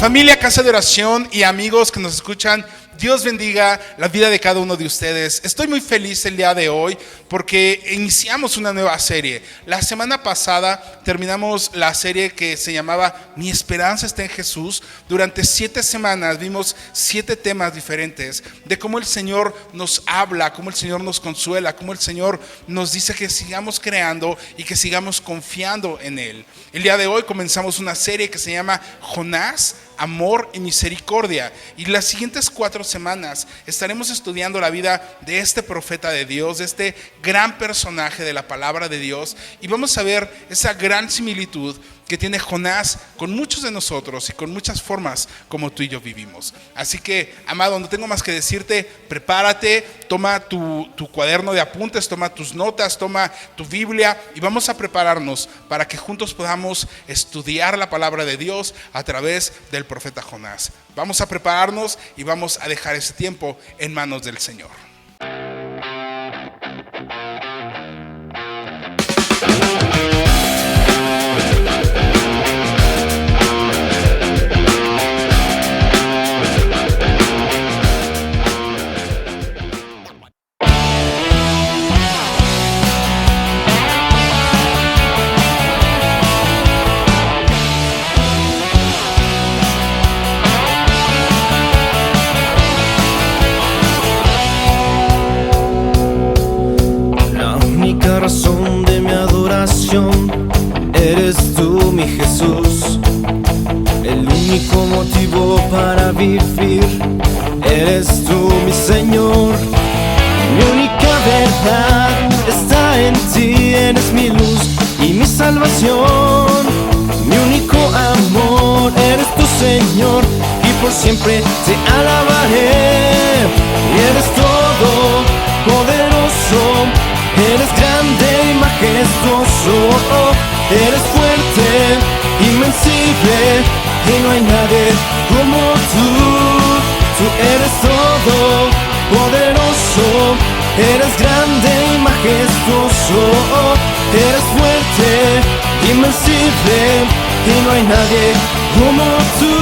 Familia, casa de oración y amigos que nos escuchan, Dios bendiga la vida de cada uno de ustedes. Estoy muy feliz el día de hoy porque iniciamos una nueva serie. La semana pasada terminamos la serie que se llamaba Mi esperanza está en Jesús. Durante 7 semanas vimos 7 temas diferentes de cómo el Señor nos habla, cómo el Señor nos consuela, cómo el Señor nos dice que sigamos creando y que sigamos confiando en Él. El día de hoy comenzamos una serie que se llama Jonás, Amor y Misericordia, y las siguientes 4 semanas estaremos estudiando la vida de este profeta de Dios, de este gran personaje de la palabra de Dios, y vamos a ver esa gran similitud que tiene Jonás con muchos de nosotros y con muchas formas como tú y yo vivimos. Así que, amado, no tengo más que decirte, prepárate, toma tu cuaderno de apuntes, toma tus notas, toma tu Biblia y vamos a prepararnos para que juntos podamos estudiar la palabra de Dios a través del profeta Jonás. Vamos a prepararnos y vamos a dejar ese tiempo en manos del Señor. Razón de mi adoración eres tú, mi Jesús. El único motivo para vivir eres tú, mi Señor. Mi única verdad está en ti, eres mi luz y mi salvación. Mi único amor eres tu Señor y por siempre te alabaré. Y eres todo poderoso, eres grande y majestuoso, eres fuerte, invencible, y no hay nadie como tú. Tú eres todo poderoso, eres grande y majestuoso, eres fuerte, invencible, y no hay nadie como tú.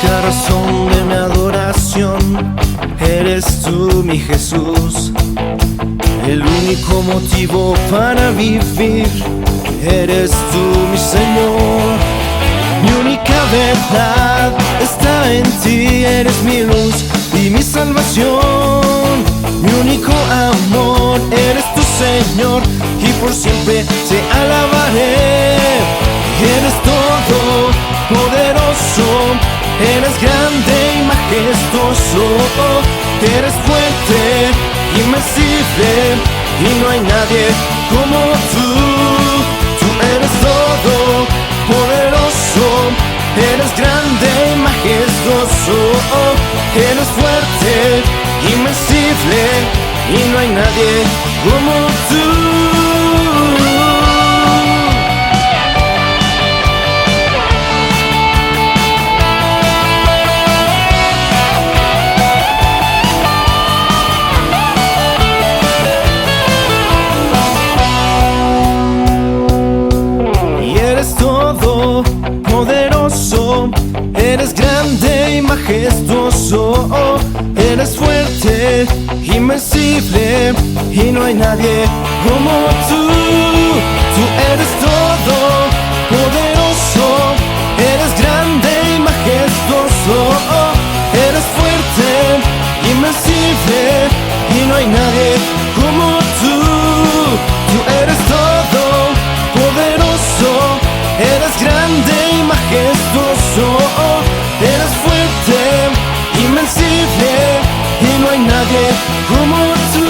La razón de mi adoración eres tú, mi Jesús. El único motivo para vivir eres tú, mi Señor. Mi única verdad está en ti, eres mi luz y mi salvación. Mi único amor eres tu Señor y por siempre te alabaré. Eres todo poderoso, eres grande y majestuoso, eres fuerte, invencible, y no hay nadie como tú. Tú eres todo poderoso, eres grande y majestuoso, eres fuerte, invencible, y no hay nadie como tú. Eres grande y majestuoso, eres fuerte, invencible, y no hay nadie como tú. Tú eres todo poderoso, eres grande y majestuoso, eres fuerte, invencible, y no hay nadie como tú. Tú eres todo poderoso, eres grande y majestuoso, eres fuerte, invencible, y no hay nadie como tú.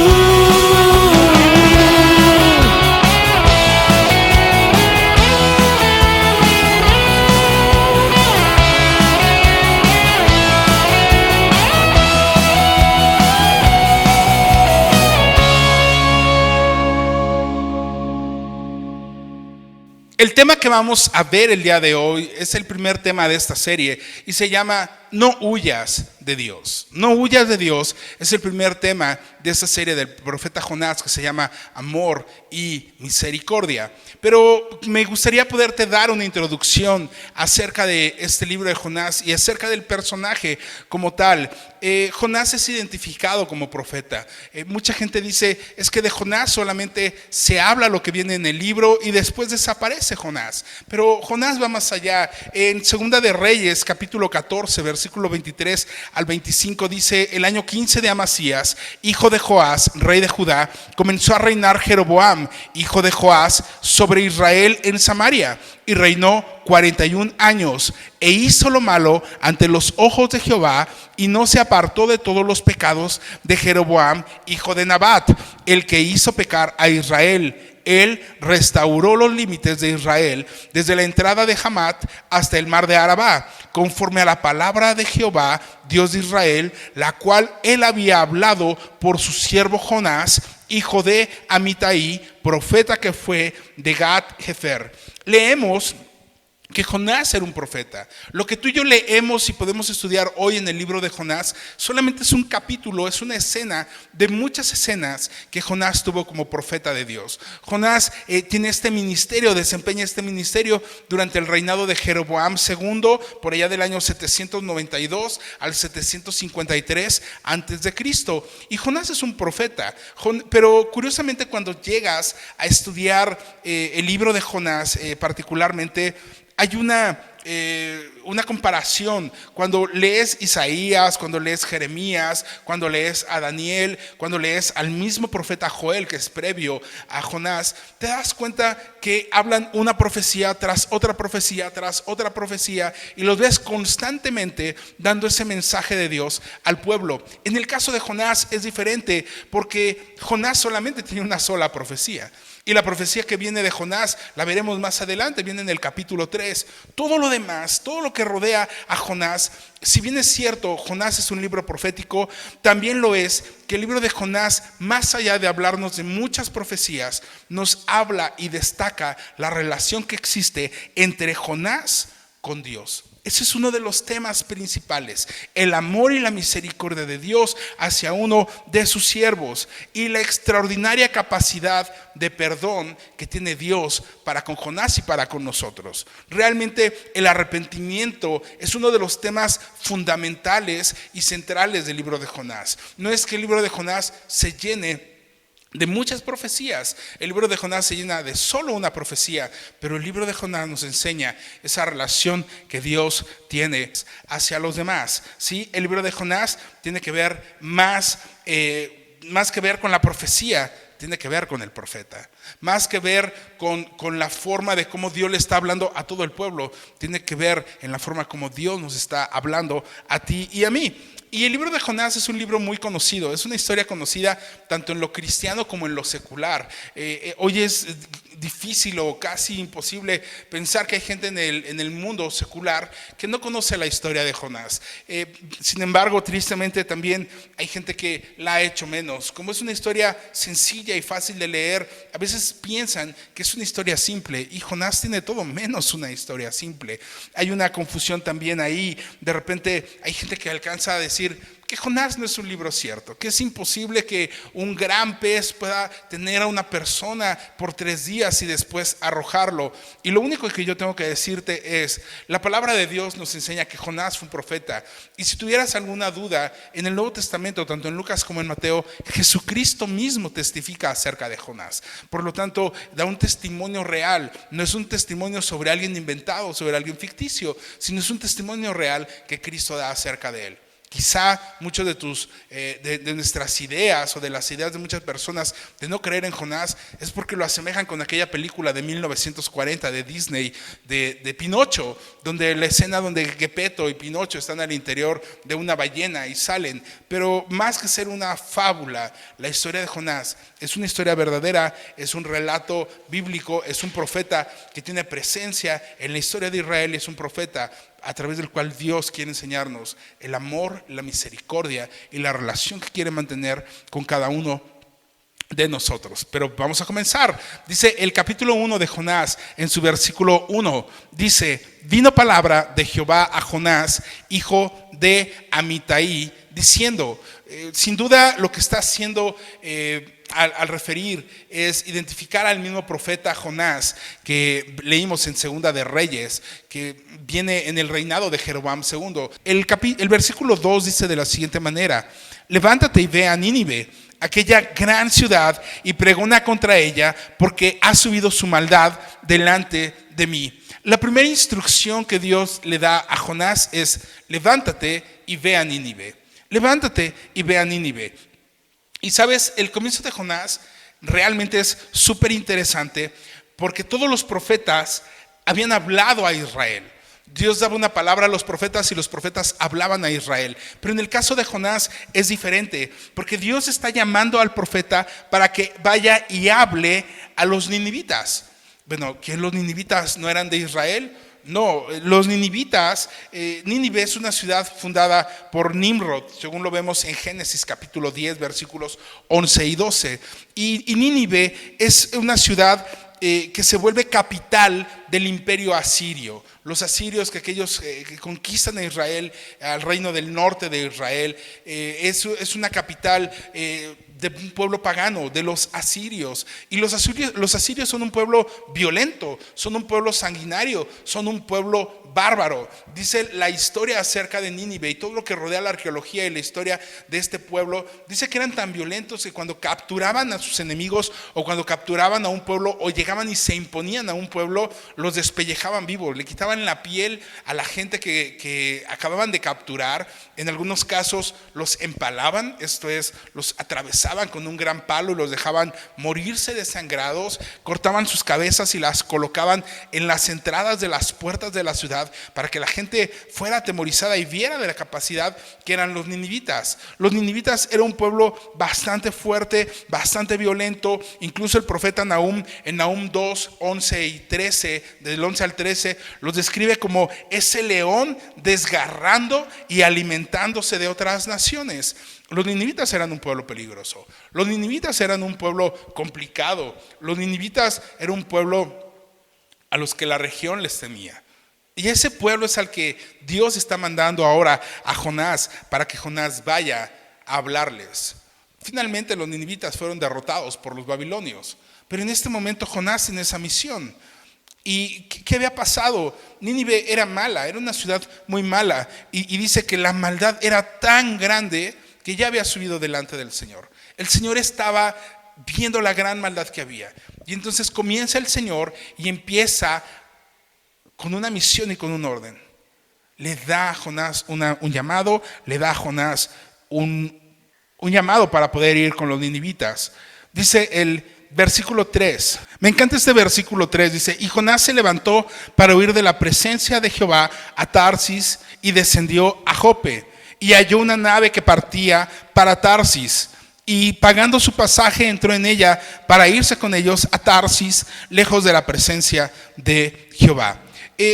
El tema que vamos a ver el día de hoy es el primer tema de esta serie y se llama No huyas de Dios. No huyas de Dios es el primer tema de esta serie del profeta Jonás, que se llama Amor y Misericordia. Pero me gustaría poderte dar una introducción acerca de este libro de Jonás y acerca del personaje como tal. Jonás es identificado como profeta. Mucha gente dice, es que de Jonás solamente se habla lo que viene en el libro y después desaparece Jonás. Pero Jonás va más allá. En Segunda de Reyes, capítulo 14, versículo 23 al 25, dice: el año 15 de Amasías, hijo de Joás, rey de Judá, comenzó a reinar Jeroboam, hijo de Joás, sobre Israel en Samaria, y reinó 41 años, e hizo lo malo ante los ojos de Jehová, y no se apartó de todos los pecados de Jeroboam, hijo de Nabat, el que hizo pecar a Israel. Él restauró los límites de Israel desde la entrada de Hamat hasta el mar de Arabá, conforme a la palabra de Jehová, Dios de Israel, la cual él había hablado por su siervo Jonás, hijo de Amitai, profeta que fue de Gat-Hefer. Leemos que Jonás era un profeta. Lo que tú y yo leemos y podemos estudiar hoy en el libro de Jonás solamente es un capítulo, es una escena de muchas escenas que Jonás tuvo como profeta de Dios. Jonás tiene este ministerio, desempeña este ministerio durante el reinado de Jeroboam II, por allá del año 792 al 753 antes de Cristo. Y Jonás es un profeta, pero curiosamente cuando llegas a estudiar el libro de Jonás particularmente, hay una comparación. Cuando lees Isaías, cuando lees Jeremías, cuando lees a Daniel, cuando lees al mismo profeta Joel, que es previo a Jonás, te das cuenta que hablan una profecía tras otra profecía, tras otra profecía, y los ves constantemente dando ese mensaje de Dios al pueblo. En el caso de Jonás es diferente, porque Jonás solamente tiene una sola profecía. Y la profecía que viene de Jonás la veremos más adelante, viene en el capítulo 3. Todo lo demás, todo lo que rodea a Jonás, si bien es cierto, Jonás es un libro profético, también lo es que el libro de Jonás, más allá de hablarnos de muchas profecías, nos habla y destaca la relación que existe entre Jonás con Dios. Ese es uno de los temas principales, el amor y la misericordia de Dios hacia uno de sus siervos y la extraordinaria capacidad de perdón que tiene Dios para con Jonás y para con nosotros. Realmente el arrepentimiento es uno de los temas fundamentales y centrales del libro de Jonás. No es que el libro de Jonás se llene de muchas profecías. El libro de Jonás se llena de solo una profecía, pero el libro de Jonás nos enseña esa relación que Dios tiene hacia los demás. ¿Sí? El libro de Jonás tiene que ver más que ver con la profecía, tiene que ver con el profeta. Más que ver con la forma de cómo Dios le está hablando a todo el pueblo, tiene que ver en la forma como Dios nos está hablando a ti y a mí. Y el libro de Jonás es un libro muy conocido, es una historia conocida tanto en lo cristiano como en lo secular. Hoy es difícil o casi imposible pensar que hay gente en el mundo secular que no conoce la historia de Jonás. Sin embargo, tristemente también hay gente que la ha hecho menos. Como es una historia sencilla y fácil de leer, a veces piensan que es una historia simple, y Jonás tiene todo menos una historia simple. Hay una confusión también ahí. De repente hay gente que alcanza a decir que Jonás no es un libro cierto, que es imposible que un gran pez pueda tener a una persona por 3 días y después arrojarlo. Y lo único que yo tengo que decirte es, la palabra de Dios nos enseña que Jonás fue un profeta. Y si tuvieras alguna duda, en el Nuevo Testamento, tanto en Lucas como en Mateo, Jesucristo mismo testifica acerca de Jonás. Por lo tanto, da un testimonio real. No es un testimonio sobre alguien inventado, sobre alguien ficticio, sino es un testimonio real que Cristo da acerca de él. Quizá muchos de nuestras ideas o de las ideas de muchas personas de no creer en Jonás es porque lo asemejan con aquella película de 1940 de Disney de Pinocho, donde la escena donde Geppetto y Pinocho están al interior de una ballena y salen. Pero más que ser una fábula, la historia de Jonás es una historia verdadera, es un relato bíblico, es un profeta que tiene presencia en la historia de Israel, es un profeta a través del cual Dios quiere enseñarnos el amor, la misericordia y la relación que quiere mantener con cada uno de nosotros. Pero vamos a comenzar. Dice el capítulo 1 de Jonás, en su versículo 1, dice: vino palabra de Jehová a Jonás, hijo de Amitai, diciendo. Sin duda lo que está haciendo al referir es identificar al mismo profeta Jonás que leímos en Segunda de Reyes, que viene en el reinado de Jeroboam II. El versículo 2 dice de la siguiente manera: levántate y ve a Nínive, aquella gran ciudad, y pregona contra ella, porque ha subido su maldad delante de mí. La primera instrucción que Dios le da a Jonás es: levántate y ve a Nínive. Levántate y ve a Nínive. Y sabes, el comienzo de Jonás realmente es súper interesante, porque todos los profetas habían hablado a Israel. Dios daba una palabra a los profetas y los profetas hablaban a Israel. Pero en el caso de Jonás es diferente, porque Dios está llamando al profeta para que vaya y hable a los ninivitas. Bueno, ¿que los ninivitas no eran de Israel? No, los ninivitas, Nínive es una ciudad fundada por Nimrod, según lo vemos en Génesis capítulo 10, versículos 11 y 12. Y Nínive es una ciudad que se vuelve capital del imperio asirio. Los asirios, que aquellos que conquistan a Israel, al reino del norte de Israel, es una capital de un pueblo pagano, de los asirios. Y los asirios son un pueblo violento, son un pueblo sanguinario, son un pueblo bárbaro. Dice la historia acerca de Nínive y todo lo que rodea la arqueología y la historia de este pueblo, dice que eran tan violentos que cuando capturaban a sus enemigos, o cuando capturaban a un pueblo, o llegaban y se imponían a un pueblo, los despellejaban vivos, le quitaban la piel a la gente que acababan de capturar. En algunos casos los empalaban, esto es, los atravesaban con un gran palo y los dejaban morirse desangrados. Cortaban sus cabezas y las colocaban en las entradas de las puertas de la ciudad, para que la gente fuera atemorizada y viera de la capacidad que eran los ninivitas. Los ninivitas era un pueblo bastante fuerte, bastante violento. Incluso el profeta Nahum, en Nahum 2, 11 y 13, del 11 al 13, los describe como ese león desgarrando y alimentándose de otras naciones. Los ninivitas eran un pueblo peligroso. Los ninivitas eran un pueblo complicado. Los ninivitas eran un pueblo a los que la región les temía. Y ese pueblo es al que Dios está mandando ahora a Jonás, para que Jonás vaya a hablarles. Finalmente los ninivitas fueron derrotados por los babilonios, pero en este momento Jonás tiene esa misión. ¿Y qué había pasado? Nínive era mala, era una ciudad muy mala, y dice que la maldad era tan grande que ya había subido delante del Señor. El Señor estaba viendo la gran maldad que había, y entonces comienza el Señor y empieza con una misión y con un orden. Le da a Jonás un llamado, le da a Jonás un llamado para poder ir con los ninivitas. Dice el versículo 3, me encanta este versículo 3, dice: y Jonás se levantó para huir de la presencia de Jehová a Tarsis, y descendió a Jope, y halló una nave que partía para Tarsis, y pagando su pasaje entró en ella para irse con ellos a Tarsis, lejos de la presencia de Jehová.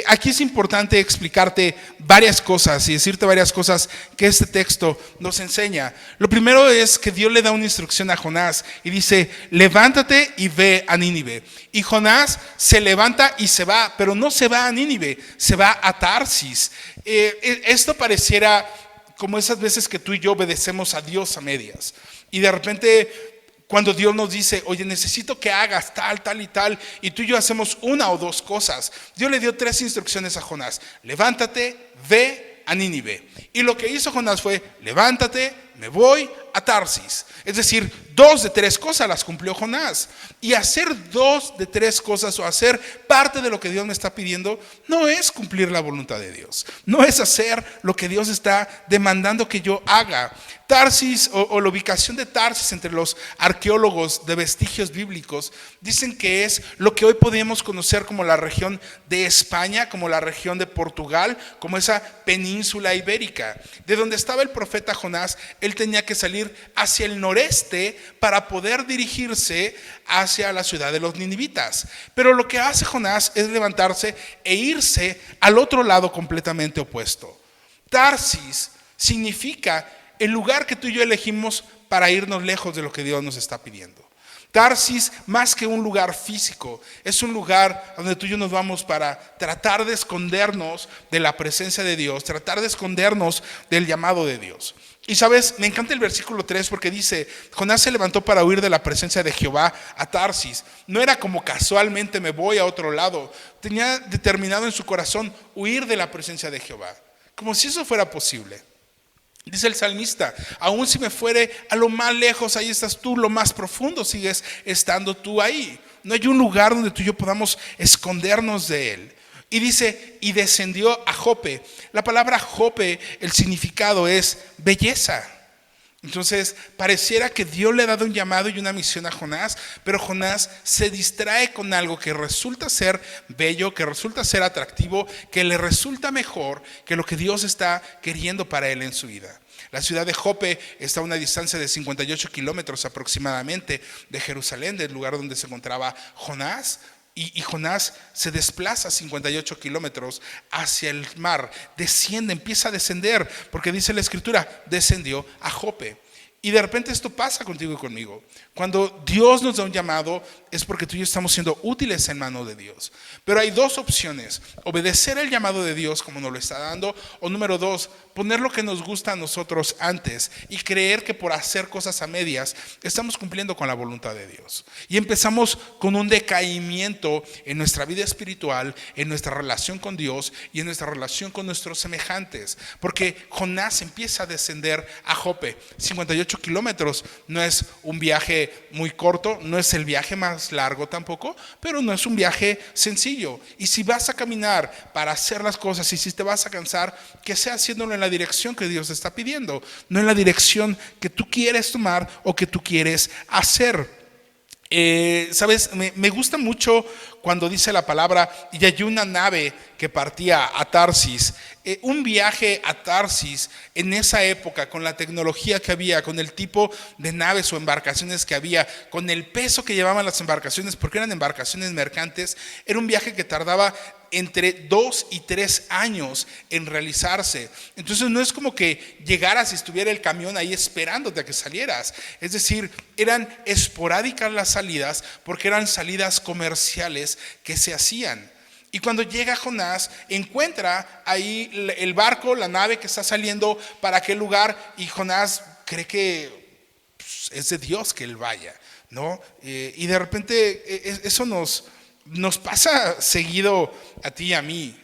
Aquí es importante explicarte varias cosas y decirte varias cosas que este texto nos enseña. Lo primero es que Dios le da una instrucción a Jonás y dice: levántate y ve a Nínive. Y Jonás se levanta y se va, pero no se va a Nínive, se va a Tarsis. Esto pareciera como esas veces que tú y yo obedecemos a Dios a medias, y de repente cuando Dios nos dice: oye, necesito que hagas tal, tal y tal, y tú y yo hacemos una o dos cosas. Dios le dio 3 instrucciones a Jonás: levántate, ve a Nínive. Y lo que hizo Jonás fue: levántate, me voy a Tarsis. Es decir, 2 de 3 cosas las cumplió Jonás. Y hacer 2 de 3 cosas, o hacer parte de lo que Dios me está pidiendo, no es cumplir la voluntad de Dios, no es hacer lo que Dios está demandando que yo haga. Tarsis, o la ubicación de Tarsis entre los arqueólogos de vestigios bíblicos, dicen que es lo que hoy podemos conocer como la región de España, como la región de Portugal, como esa península ibérica. De donde estaba el profeta Jonás, él tenía que salir hacia el noreste para poder dirigirse hacia la ciudad de los ninivitas. Pero lo que hace Jonás es levantarse e irse al otro lado completamente opuesto. Tarsis significa el lugar que tú y yo elegimos para irnos lejos de lo que Dios nos está pidiendo. Tarsis, más que un lugar físico, es un lugar donde tú y yo nos vamos para tratar de escondernos de la presencia de Dios, tratar de escondernos del llamado de Dios. Y sabes, me encanta el versículo 3 porque dice, Jonás se levantó para huir de la presencia de Jehová a Tarsis. No era como casualmente me voy a otro lado. Tenía determinado en su corazón huir de la presencia de Jehová, como si eso fuera posible. Dice el salmista, aún si me fuere a lo más lejos, ahí estás tú, lo más profundo sigues estando tú ahí. No hay un lugar donde tú y yo podamos escondernos de él. Y dice, y descendió a Jope. La palabra Jope, el significado es belleza. Entonces pareciera que Dios le ha dado un llamado y una misión a Jonás, pero Jonás se distrae con algo que resulta ser bello, que resulta ser atractivo, que le resulta mejor que lo que Dios está queriendo para él en su vida. La ciudad de Jope está a una distancia de 58 kilómetros aproximadamente de Jerusalén, del lugar donde se encontraba Jonás. Y Jonás se desplaza 58 kilómetros hacia el mar, desciende, empieza a descender, porque dice la escritura, descendió a Jope. Y de repente esto pasa contigo y conmigo. Cuando Dios nos da un llamado es porque tú y yo estamos siendo útiles en manos de Dios. Pero hay dos opciones: obedecer el llamado de Dios como nos lo está dando, o número dos, poner lo que nos gusta a nosotros antes y creer que por hacer cosas a medias estamos cumpliendo con la voluntad de Dios. Y empezamos con un decaimiento en nuestra vida espiritual, en nuestra relación con Dios y en nuestra relación con nuestros semejantes. Porque Jonás empieza a descender a Jope. 58 kilómetros no es un viaje muy corto, no es el viaje más largo tampoco, pero no es un viaje sencillo. Y si vas a caminar para hacer las cosas y si te vas a cansar, que sea haciéndolo en la dirección que Dios te está pidiendo, no en la dirección que tú quieres tomar o que tú quieres hacer. Sabes, me gusta mucho cuando dice la palabra y hay una nave que partía a Tarsis. Un viaje a Tarsis en esa época, con la tecnología que había, con el tipo de naves o embarcaciones que había, con el peso que llevaban las embarcaciones, porque eran embarcaciones mercantes, era un viaje que tardaba entre 2 y 3 años en realizarse. Entonces no es como que llegaras y estuviera el camión ahí esperándote a que salieras. Es decir, eran esporádicas las salidas porque eran salidas comerciales que se hacían. Y cuando llega Jonás, encuentra ahí el barco, la nave que está saliendo para aquel lugar, y Jonás cree que es de Dios que él vaya, ¿no? Y de repente eso nos pasa seguido a ti y a mí.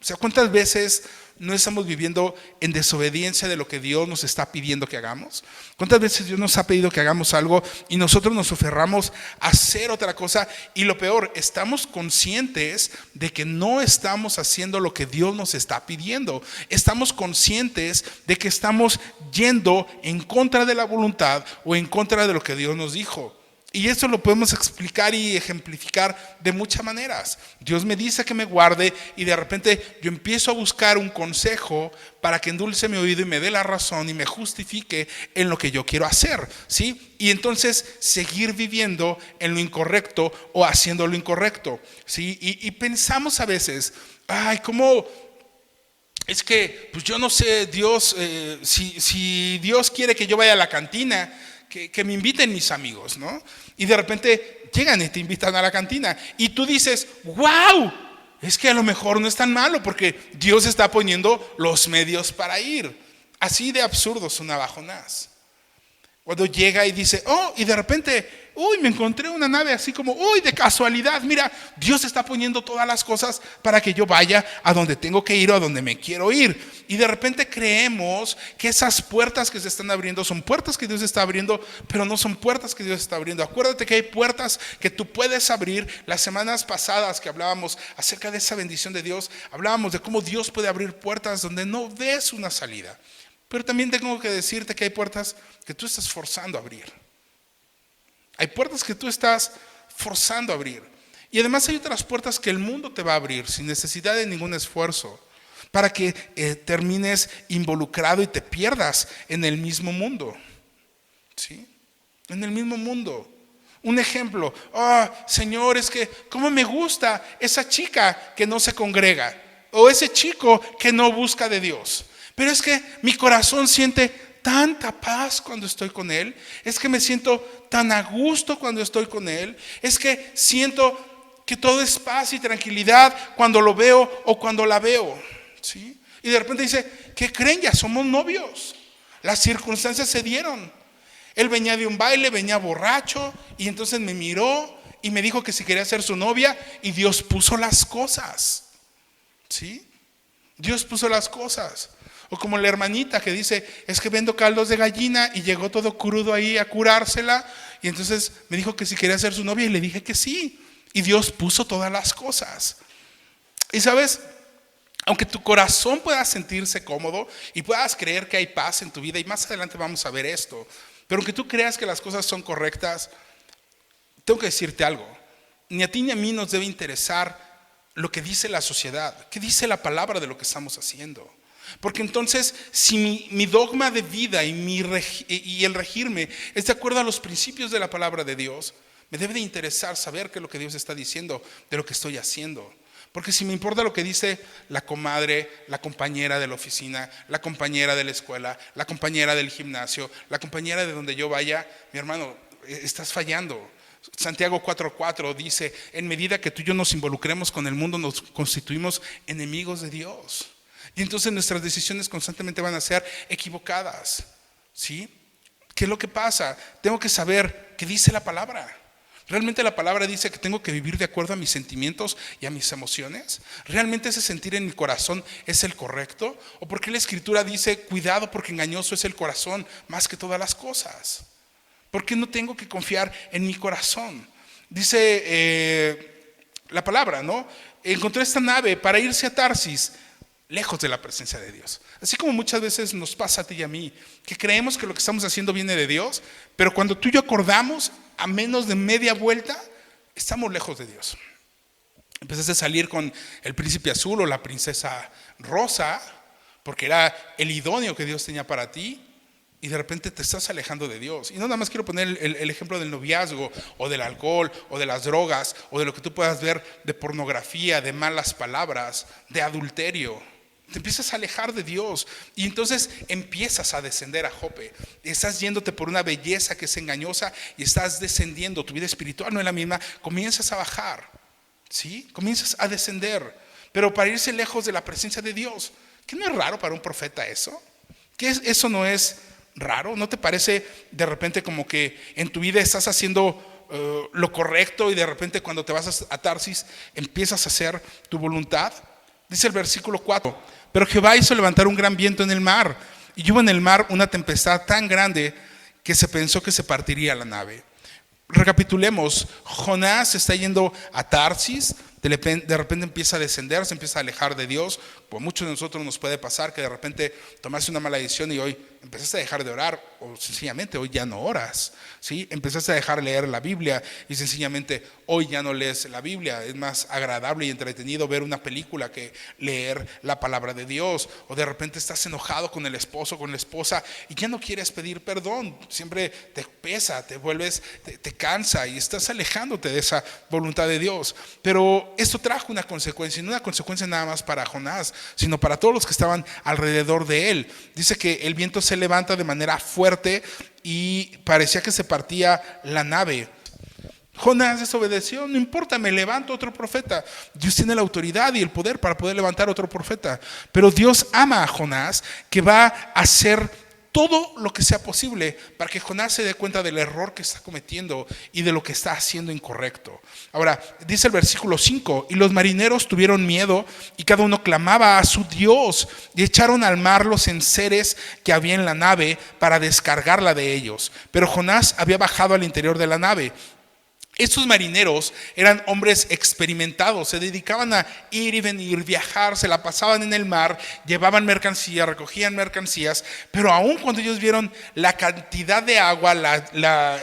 O sea, ¿cuántas veces no estamos viviendo en desobediencia de lo que Dios nos está pidiendo que hagamos? ¿Cuántas veces Dios nos ha pedido que hagamos algo y nosotros nos aferramos a hacer otra cosa? Y lo peor, estamos conscientes de que no estamos haciendo lo que Dios nos está pidiendo. Estamos conscientes de que estamos yendo en contra de la voluntad o en contra de lo que Dios nos dijo. Y esto lo podemos explicar y ejemplificar de muchas maneras. Dios me dice que me guarde y de repente yo empiezo a buscar un consejo para que endulce mi oído y me dé la razón y me justifique en lo que yo quiero hacer, ¿sí? Y entonces seguir viviendo en lo incorrecto o haciendo lo incorrecto, ¿sí? Y pensamos a veces, ay, ¿cómo? Es que, pues yo no sé, Dios, si Dios quiere que yo vaya a la cantina, que me inviten mis amigos, ¿no? Y de repente llegan y te invitan a la cantina y tú dices, wow, es que a lo mejor no es tan malo porque Dios está poniendo los medios para ir. Así de absurdo sonaba Jonás. Cuando llega y dice, oh, y de repente, uy, me encontré una nave así como, uy, de casualidad, mira, Dios está poniendo todas las cosas para que yo vaya a donde tengo que ir o a donde me quiero ir. Y de repente creemos que esas puertas que se están abriendo son puertas que Dios está abriendo, pero no son puertas que Dios está abriendo. Acuérdate que hay puertas que tú puedes abrir. Las semanas pasadas que hablábamos acerca de esa bendición de Dios, hablábamos de cómo Dios puede abrir puertas donde no ves una salida. Pero también tengo que decirte que hay puertas que tú estás forzando a abrir. Hay puertas que tú estás forzando a abrir. Y además hay otras puertas que el mundo te va a abrir sin necesidad de ningún esfuerzo, para que termines involucrado y te pierdas en el mismo mundo. ¿Sí? En el mismo mundo. Un ejemplo, Señor, es que cómo me gusta esa chica que no se congrega o ese chico que no busca de Dios. Pero es que mi corazón siente tanta paz cuando estoy con Él. Es que me siento tan a gusto cuando estoy con Él. Es que siento que todo es paz y tranquilidad cuando lo veo o cuando la veo, ¿sí? Y de repente dice, ¿qué creen? Ya somos novios. Las circunstancias se dieron. Él venía de un baile, venía borracho, y entonces me miró y me dijo que si quería ser su novia, y Dios puso las cosas, ¿sí? Dios puso las cosas. O como la hermanita que dice, es que vendo caldos de gallina, y llegó todo crudo ahí a curársela, y entonces me dijo que si quería ser su novia, y le dije que sí, y Dios puso todas las cosas. Y sabes, aunque tu corazón pueda sentirse cómodo y puedas creer que hay paz en tu vida, y más adelante vamos a ver esto, pero aunque tú creas que las cosas son correctas, tengo que decirte algo. Ni a ti ni a mí nos debe interesar lo que dice la sociedad, qué dice la palabra de lo que estamos haciendo. Porque entonces, si mi dogma de vida y el regirme es de acuerdo a los principios de la palabra de Dios, me debe de interesar saber qué es lo que Dios está diciendo de lo que estoy haciendo. Porque si me importa lo que dice la comadre, la compañera de la oficina, la compañera de la escuela, la compañera del gimnasio, la compañera de donde yo vaya, mi hermano, estás fallando. Santiago 4:4 dice, en medida que tú y yo nos involucremos con el mundo, nos constituimos enemigos de Dios. Y entonces nuestras decisiones constantemente van a ser equivocadas, ¿sí? ¿Qué es lo que pasa? Tengo que saber qué dice la palabra. ¿Realmente la palabra dice que tengo que vivir de acuerdo a mis sentimientos y a mis emociones? ¿Realmente ese sentir en mi corazón es el correcto? ¿O por qué la escritura dice, cuidado porque engañoso es el corazón más que todas las cosas? ¿Por qué no tengo que confiar en mi corazón? Dice la palabra, ¿no? Encontró esta nave para irse a Tarsis, lejos de la presencia de Dios. Así como muchas veces nos pasa a ti y a mí, que creemos que lo que estamos haciendo viene de Dios, pero cuando tú y yo acordamos, a menos de media vuelta, estamos lejos de Dios. Empezaste a salir con el príncipe azul o la princesa rosa, porque era el idóneo que Dios tenía para ti, y de repente te estás alejando de Dios. Y no nada más quiero poner el ejemplo del noviazgo, o del alcohol, o de las drogas, o de lo que tú puedas ver de pornografía, de malas palabras, de adulterio. Te empiezas a alejar de Dios y entonces empiezas a descender a Jope. Estás yéndote por una belleza que es engañosa y estás descendiendo. Tu vida espiritual no es la misma. Comienzas a bajar, ¿sí? Comienzas a descender, pero para irse lejos de la presencia de Dios. ¿Qué no es raro para un profeta eso? ¿Qué eso no es raro? ¿No te parece de repente como que en tu vida estás haciendo lo correcto y de repente cuando te vas a Tarsis empiezas a hacer tu voluntad? Dice el versículo 4, pero Jehová hizo levantar un gran viento en el mar, y hubo en el mar una tempestad tan grande que se pensó que se partiría la nave. Recapitulemos, Jonás está yendo a Tarsis, de repente empieza a descender, se empieza a alejar de Dios. Por muchos de nosotros nos puede pasar que de repente tomaste una mala decisión y hoy empezaste a dejar de orar, o sencillamente hoy ya no oras, ¿sí? Empezaste a dejar de leer la Biblia y sencillamente hoy ya no lees la Biblia. Es más agradable y entretenido ver una película que leer la palabra de Dios. O de repente estás enojado con el esposo, con la esposa, y ya no quieres pedir perdón. Siempre te pesa, te vuelves, te cansa y estás alejándote de esa voluntad de Dios. Pero esto trajo una consecuencia, y no una consecuencia nada más para Jonás, sino para todos los que estaban alrededor de él. Dice que el viento se levanta de manera fuerte y parecía que se partía la nave. Jonás desobedeció, no importa, me levanto otro profeta. Dios tiene la autoridad y el poder para poder levantar otro profeta. Pero Dios ama a Jonás, que va a hacer todo lo que sea posible para que Jonás se dé cuenta del error que está cometiendo y de lo que está haciendo incorrecto. Ahora, dice el versículo 5, y los marineros tuvieron miedo y cada uno clamaba a su Dios y echaron al mar los enseres que había en la nave para descargarla de ellos. Pero Jonás había bajado al interior de la nave. Estos marineros eran hombres experimentados, se dedicaban a ir y venir, viajar, se la pasaban en el mar, llevaban mercancías, recogían mercancías, pero aún cuando ellos vieron la cantidad de agua,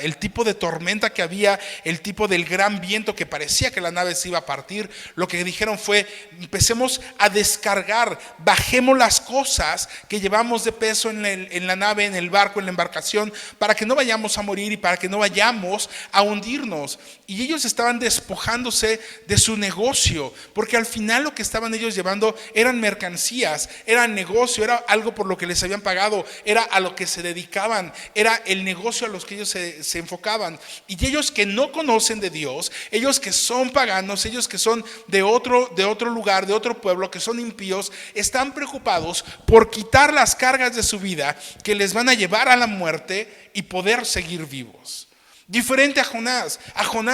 el tipo de tormenta que había, el tipo del gran viento que parecía que la nave se iba a partir, lo que dijeron fue, empecemos a descargar, bajemos las cosas que llevamos de peso en la nave, en el barco, en la embarcación, para que no vayamos a morir y para que no vayamos a hundirnos. y ellos estaban despojándose de su negocio, porque al final lo que estaban ellos llevando eran mercancías, era negocio, era algo por lo que les habían pagado, era a lo que se dedicaban, era el negocio a los que ellos se enfocaban. Y ellos que no conocen de Dios, ellos que son paganos, ellos que son de otro lugar, de otro pueblo, que son impíos, están preocupados por quitar las cargas de su vida que les van a llevar a la muerte y poder seguir vivos. Diferente a Jonás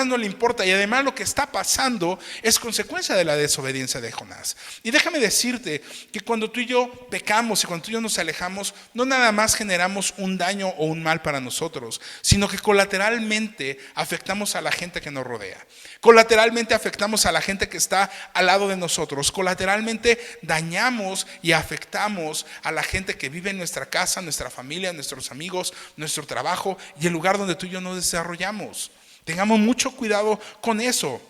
no le importa, y además lo que está pasando es consecuencia de la desobediencia de Jonás. Y déjame decirte que cuando tú y yo pecamos y cuando tú y yo nos alejamos, no nada más generamos un daño o un mal para nosotros, sino que colateralmente afectamos a la gente que nos rodea. Colateralmente afectamos a la gente que está al lado de nosotros. Colateralmente dañamos y afectamos a la gente que vive en nuestra casa, nuestra familia, nuestros amigos, nuestro trabajo y el lugar donde tú y yo nos desarrollamos. Tengamos mucho cuidado con eso.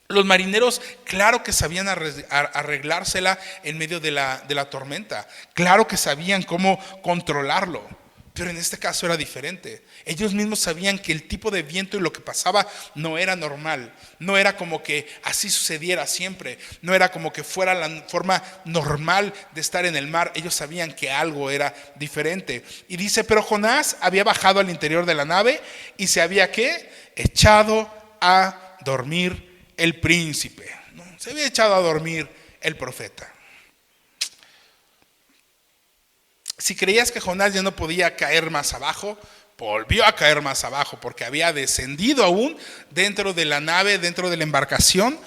Los marineros, claro que sabían arreglársela en medio de la tormenta. Claro que sabían cómo controlarlo. Pero en este caso era diferente. Ellos mismos sabían que el tipo de viento y lo que pasaba no era normal. No era como que así sucediera siempre. No era como que fuera la forma normal de estar en el mar. Ellos sabían que algo era diferente. Y dice, pero Jonás había bajado al interior de la nave y se había, ¿qué? Echado a dormir el príncipe. ¿No? Se había echado a dormir el profeta. Si creías que Jonás ya no podía caer más abajo, volvió a caer más abajo, porque había descendido aún dentro de la nave, dentro de la embarcación,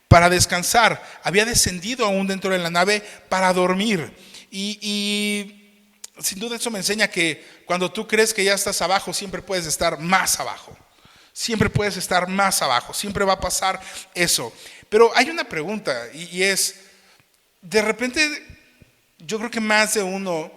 para descansar. Había descendido aún dentro de la nave para dormir. Y sin duda eso me enseña que cuando tú crees que ya estás abajo, siempre puedes estar más abajo. Siempre puedes estar más abajo, siempre va a pasar eso. Pero hay una pregunta y es, de repente, yo creo que más de uno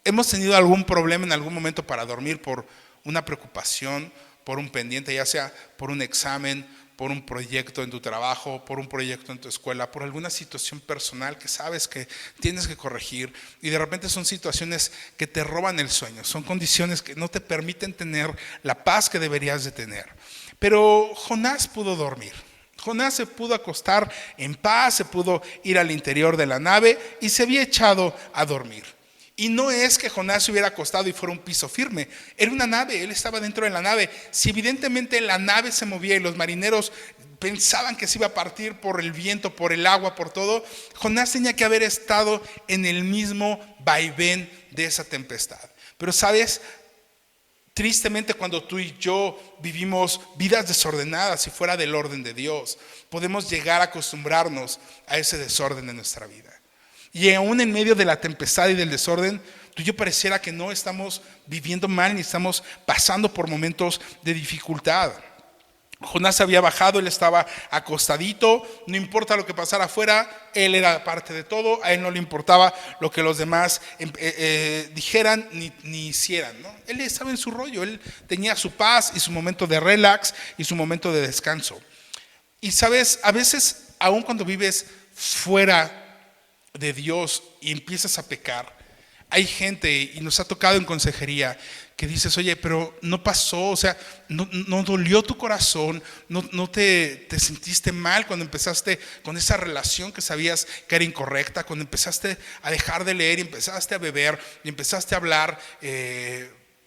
hemos tenido algún problema en algún momento para dormir por una preocupación, por un pendiente, ya sea por un examen, por un proyecto en tu trabajo, por un proyecto en tu escuela, por alguna situación personal que sabes que tienes que corregir, y de repente son situaciones que te roban el sueño, son condiciones que no te permiten tener la paz que deberías de tener. Pero Jonás pudo dormir. Jonás se pudo acostar en paz, se pudo ir al interior de la nave y se había echado a dormir. Y no es que Jonás se hubiera acostado y fuera un piso firme, era una nave, él estaba dentro de la nave. Si evidentemente la nave se movía y los marineros pensaban que se iba a partir por el viento, por el agua, por todo, Jonás tenía que haber estado en el mismo vaivén de esa tempestad. Pero sabes, tristemente cuando tú y yo vivimos vidas desordenadas y fuera del orden de Dios, podemos llegar a acostumbrarnos a ese desorden en nuestra vida. Y aún en medio de la tempestad y del desorden, tú y yo pareciera que no estamos viviendo mal ni estamos pasando por momentos de dificultad. Jonás había bajado, él estaba acostadito, no importa lo que pasara afuera, él era parte de todo, a él no le importaba lo que los demás dijeran ni hicieran, ¿no? Él estaba en su rollo, él tenía su paz y su momento de relax y su momento de descanso. Y sabes, a veces, aun cuando vives fuera de Dios y empiezas a pecar, hay gente, y nos ha tocado en consejería, que dices, oye, pero no pasó, o sea, no dolió tu corazón, no te sentiste mal cuando empezaste con esa relación que sabías que era incorrecta, cuando empezaste a dejar de leer y empezaste a beber y empezaste a hablar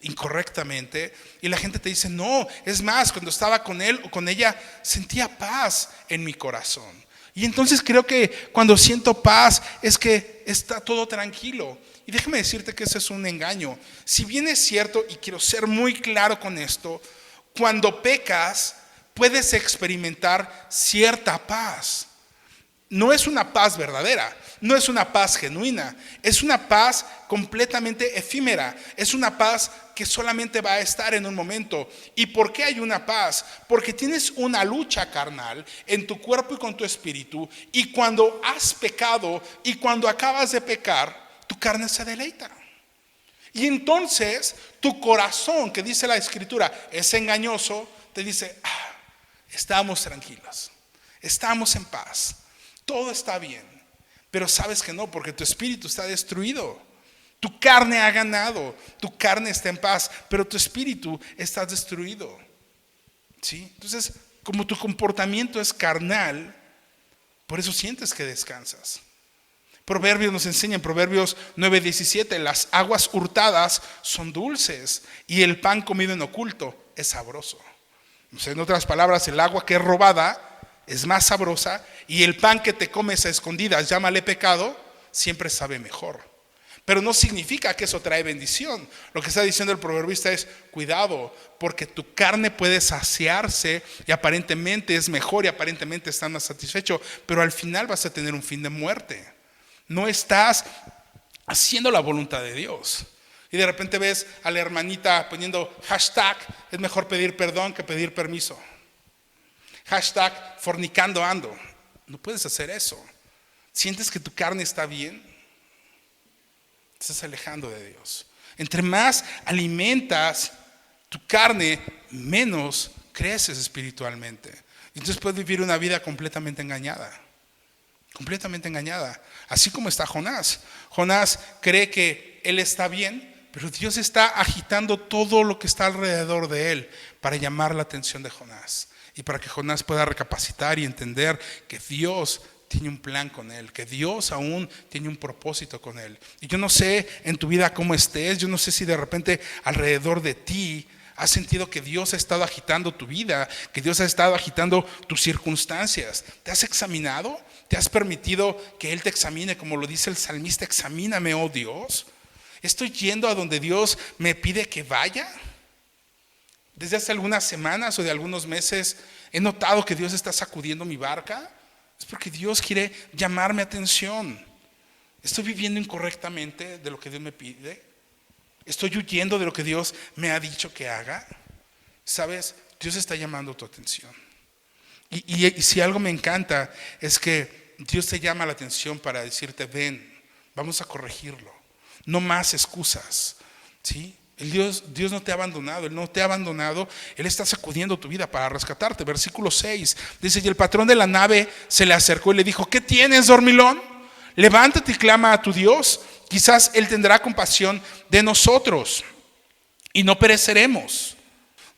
incorrectamente, y la gente te dice, no, es más, cuando estaba con él o con ella sentía paz en mi corazón. Y entonces creo que cuando siento paz es que está todo tranquilo. Y déjame decirte que ese es un engaño. Si bien es cierto, y quiero ser muy claro con esto, cuando pecas puedes experimentar cierta paz. No es una paz verdadera, no es una paz genuina, es una paz completamente efímera, es una paz que solamente va a estar en un momento. ¿Y por qué hay una paz? Porque tienes una lucha carnal en tu cuerpo y con tu espíritu, y cuando has pecado y cuando acabas de pecar, tu carne se deleita. Y entonces tu corazón, que dice la escritura, es engañoso, te dice, estamos tranquilos, estamos en paz, todo está bien. Pero sabes que no, porque tu espíritu está destruido. Tu carne ha ganado, tu carne está en paz, pero tu espíritu está destruido. ¿sí? Entonces, como tu comportamiento es carnal, por eso sientes que descansas. Proverbios nos enseña en Proverbios 9:17, las aguas hurtadas son dulces y el pan comido en oculto es sabroso. O sea, en otras palabras, el agua que es robada es más sabrosa y el pan que te comes a escondidas, llámale pecado, siempre sabe mejor. Pero no significa que eso trae bendición. Lo que está diciendo el proverbista es, cuidado, porque tu carne puede saciarse y aparentemente es mejor y aparentemente estás más satisfecho, pero al final vas a tener un fin de muerte. No estás haciendo la voluntad de Dios. Y de repente ves a la hermanita poniendo hashtag, es mejor pedir perdón que pedir permiso. Hashtag fornicando ando. No puedes hacer eso. ¿Sientes que tu carne está bien? Te estás alejando de Dios. Entre más alimentas tu carne, menos creces espiritualmente. Entonces puedes vivir una vida completamente engañada. Completamente engañada. Así como está Jonás. Jonás cree que él está bien, pero Dios está agitando todo lo que está alrededor de él para llamar la atención de Jonás. Y para que Jonás pueda recapacitar y entender que Dios tiene un plan con él, que Dios aún tiene un propósito con él. Y yo no sé en tu vida cómo estés, yo no sé si de repente alrededor de ti has sentido que Dios ha estado agitando tu vida, que Dios ha estado agitando tus circunstancias. ¿Te has examinado? ¿Te has permitido que Él te examine? Como lo dice el salmista, examíname, oh Dios. ¿Estoy yendo a donde Dios me pide que vaya? Desde hace algunas semanas o de algunos meses he notado que Dios está sacudiendo mi barca. Es porque Dios quiere llamar mi atención. ¿Estoy viviendo incorrectamente de lo que Dios me pide? ¿Estoy huyendo de lo que Dios me ha dicho que haga? ¿Sabes? Dios está llamando tu atención. Y si algo me encanta es que Dios te llama la atención para decirte, ven, vamos a corregirlo. No más excusas, ¿sí? Dios no te ha abandonado, Él no te ha abandonado, Él está sacudiendo tu vida para rescatarte. Versículo 6 dice, y el patrón de la nave se le acercó y le dijo, ¿qué tienes, dormilón? Levántate y clama a tu Dios, quizás Él tendrá compasión de nosotros y no pereceremos.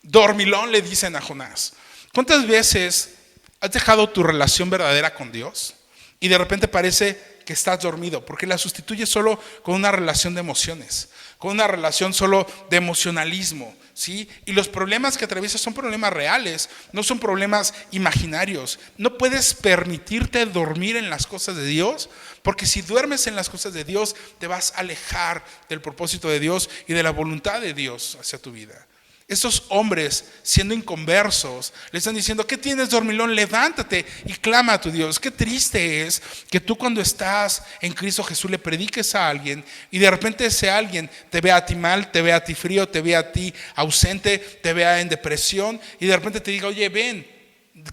Dormilón, le dicen a Jonás. ¿Cuántas veces has dejado tu relación verdadera con Dios y de repente parece que estás dormido? Porque la sustituyes solo con una relación de emociones, con una relación solo de emocionalismo, ¿sí? Y los problemas que atraviesas son problemas reales, no son problemas imaginarios. No puedes permitirte dormir en las cosas de Dios, porque si duermes en las cosas de Dios, te vas a alejar del propósito de Dios y de la voluntad de Dios hacia tu vida. Estos hombres, siendo inconversos, le están diciendo, ¿qué tienes, dormilón? Levántate y clama a tu Dios. Qué triste es que tú, cuando estás en Cristo Jesús, le prediques a alguien y de repente ese alguien te vea a ti mal, te vea a ti frío, te vea a ti ausente, te vea en depresión y de repente te diga, oye, ven,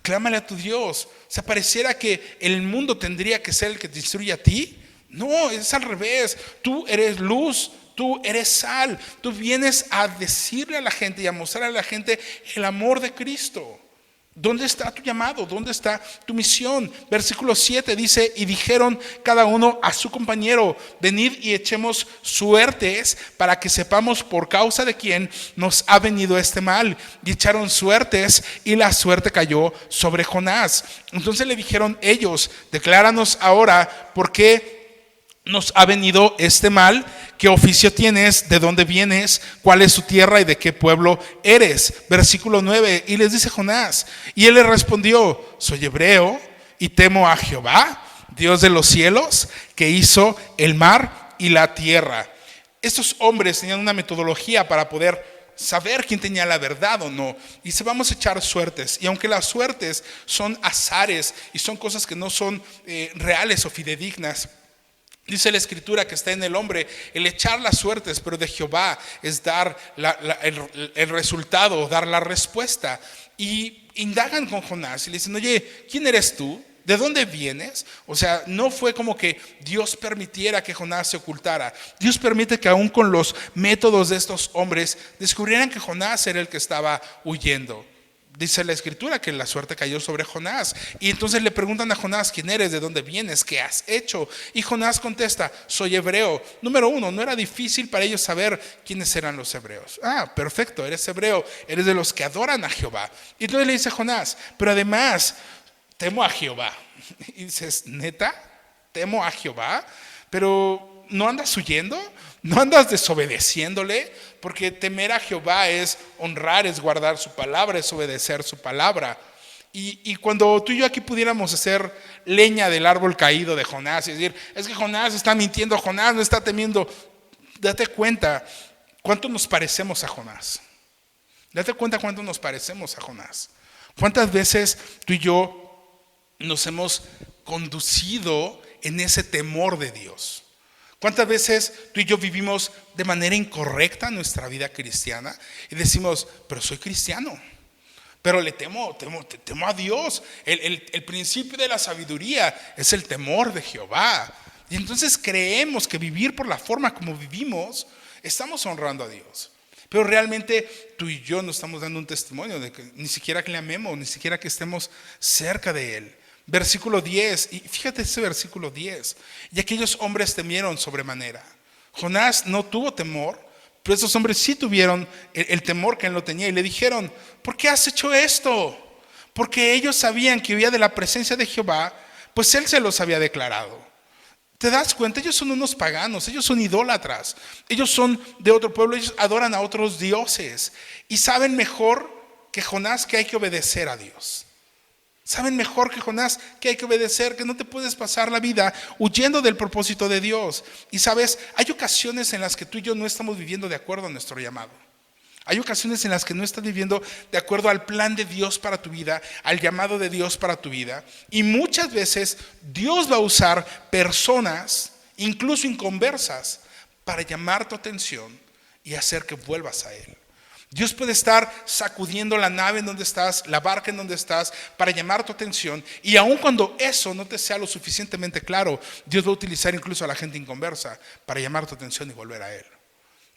clámale a tu Dios. O sea, pareciera que el mundo tendría que ser el que te instruye a ti. No, es al revés. Tú eres luz. Tú eres sal, tú vienes a decirle a la gente y a mostrarle a la gente el amor de Cristo. ¿Dónde está tu llamado? ¿Dónde está tu misión? Versículo 7 dice, y dijeron cada uno a su compañero, venid y echemos suertes para que sepamos por causa de quién nos ha venido este mal. Y echaron suertes y la suerte cayó sobre Jonás. Entonces le dijeron ellos, decláranos ahora por qué nos ha venido este mal, qué oficio tienes, de dónde vienes, cuál es tu tierra y de qué pueblo eres. Versículo 9, y les dice Jonás, y él le respondió, soy hebreo y temo a Jehová, Dios de los cielos, que hizo el mar y la tierra. Estos hombres tenían una metodología para poder saber quién tenía la verdad o no. Y se vamos a echar suertes. Y aunque las suertes son azares y son cosas que no son reales o fidedignas, dice la escritura que está en el hombre el echar las suertes, pero de Jehová es dar el resultado, dar la respuesta. Y indagan con Jonás y le dicen, oye, ¿quién eres tú? ¿De dónde vienes? O sea, no fue como que Dios permitiera que Jonás se ocultara. Dios permite que aún con los métodos de estos hombres descubrieran que Jonás era el que estaba huyendo. Dice la escritura que la suerte cayó sobre Jonás. Y entonces le preguntan a Jonás: ¿quién eres? ¿De dónde vienes? ¿Qué has hecho? Y Jonás contesta: soy hebreo. Número uno, no era difícil para ellos saber quiénes eran los hebreos. Perfecto, eres hebreo, eres de los que adoran a Jehová. Y entonces le dice Jonás: pero además temo a Jehová. Y dices: ¿neta? ¿Temo a Jehová? Pero ¿no andas huyendo? ¿No andas desobedeciéndole? Porque temer a Jehová es honrar, es guardar su palabra, es obedecer su palabra. Y cuando tú y yo aquí pudiéramos hacer leña del árbol caído de Jonás y decir: es que Jonás está mintiendo, Jonás no está temiendo, date cuenta cuánto nos parecemos a Jonás. Date cuenta cuánto nos parecemos a Jonás. ¿Cuántas veces tú y yo nos hemos conducido en ese temor de Dios? ¿Cuántas veces tú y yo vivimos de manera incorrecta nuestra vida cristiana y decimos: pero soy cristiano, pero le temo a Dios? El principio de la sabiduría es el temor de Jehová. Y entonces creemos que vivir por la forma como vivimos estamos honrando a Dios. Pero realmente tú y yo no estamos dando un testimonio de que ni siquiera que le amemos, ni siquiera que estemos cerca de Él. Versículo 10, y fíjate ese versículo 10: y aquellos hombres temieron sobremanera. Jonás no tuvo temor, pero esos hombres sí tuvieron el temor que él no tenía, y le dijeron: ¿por qué has hecho esto? Porque ellos sabían que huía de la presencia de Jehová, pues él se los había declarado. ¿Te das cuenta? Ellos son unos paganos, ellos son idólatras, ellos son de otro pueblo, ellos adoran a otros dioses y saben mejor que Jonás que hay que obedecer a Dios. Saben mejor que Jonás que hay que obedecer, que no te puedes pasar la vida huyendo del propósito de Dios. Y sabes, hay ocasiones en las que tú y yo no estamos viviendo de acuerdo a nuestro llamado. Hay ocasiones en las que no estás viviendo de acuerdo al plan de Dios para tu vida, al llamado de Dios para tu vida. Y muchas veces Dios va a usar personas, incluso inconversas, para llamar tu atención y hacer que vuelvas a Él. Dios puede estar sacudiendo la nave en donde estás, la barca en donde estás, para llamar tu atención. Y aun cuando eso no te sea lo suficientemente claro, Dios va a utilizar incluso a la gente inconversa para llamar tu atención y volver a Él.